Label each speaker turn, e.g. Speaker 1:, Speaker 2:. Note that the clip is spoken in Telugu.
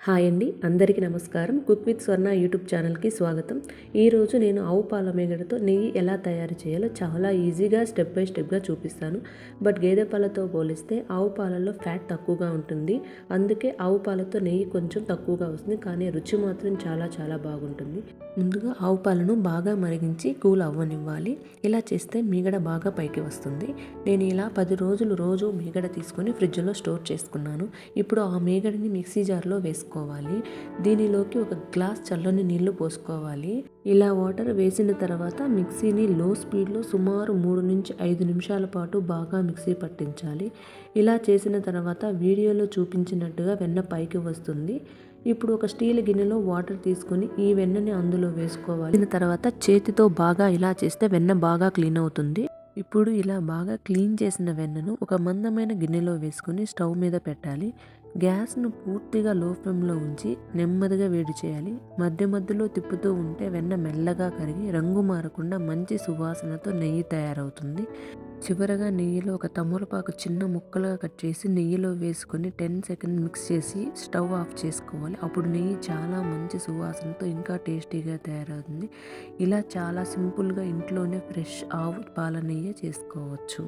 Speaker 1: హాయ్ అండి, అందరికీ నమస్కారం. కుక్ విత్ స్వర్ణ యూట్యూబ్ ఛానల్కి స్వాగతం. ఈరోజు నేను ఆవు పాల మీగడతో నెయ్యి ఎలా తయారు చేయాలో చాలా ఈజీగా స్టెప్ బై స్టెప్గా చూపిస్తాను. బట్ గేదె పాలతో పోలిస్తే ఆవు పాలలో ఫ్యాట్ తక్కువగా ఉంటుంది. అందుకే ఆవు పాలతో నెయ్యి కొంచెం తక్కువగా వస్తుంది, కానీ రుచి మాత్రం చాలా చాలా బాగుంటుంది. ముందుగా ఆవు పాలను బాగా మరిగించి కూల్ అవ్వనివ్వాలి. ఇలా చేస్తే మీగడ బాగా పైకి వస్తుంది. నేను ఇలా 10 రోజులు రోజు మీగడ తీసుకొని ఫ్రిడ్జ్లో స్టోర్ చేసుకున్నాను. ఇప్పుడు ఆ మీగడని మిక్సీ జార్లో వేసుకోవాలి. దీనిలోకి ఒక గ్లాస్ చల్లని నీళ్లు పోసుకోవాలి. ఇలా వాటర్ వేసిన తర్వాత మిక్సీని లో స్పీడ్లో సుమారు 3 నుంచి 5 నిమిషాల పాటు బాగా మిక్సీ పట్టించాలి. ఇలా చేసిన తర్వాత వీడియోలో చూపించినట్టుగా వెన్న పైకి వస్తుంది. ఇప్పుడు ఒక స్టీల్ గిన్నెలో వాటర్ తీసుకొని ఈ వెన్నని అందులో వేసుకోవాలి. దీని తర్వాత చేతితో బాగా ఇలా చేస్తే వెన్న బాగా క్లీన్ అవుతుంది. ఇప్పుడు ఇలా బాగా క్లీన్ చేసిన వెన్నను ఒక మందమైన గిన్నెలో వేసుకొని స్టవ్ మీద పెట్టాలి. గ్యాస్ను పూర్తిగా లో ఫ్లేమ్లో ఉంచి నెమ్మదిగా వేడి చేయాలి. మధ్య మధ్యలో తిప్పుతూ ఉంటే వెన్న మెల్లగా కరిగి రంగు మారకుండా మంచి సువాసనతో నెయ్యి తయారవుతుంది. చివరగా నెయ్యిలో ఒక తమలపాకు చిన్న ముక్కలుగా కట్ చేసి నెయ్యిలో వేసుకొని 10 సెకండ్ మిక్స్ చేసి స్టవ్ ఆఫ్ చేసుకోవాలి. అప్పుడు నెయ్యి చాలా మంచి సువాసనతో ఇంకా టేస్టీగా తయారవుతుంది. ఇలా చాలా సింపుల్గా ఇంట్లోనే ఫ్రెష్ ఆవు పాల నెయ్యి చేసుకోవచ్చు.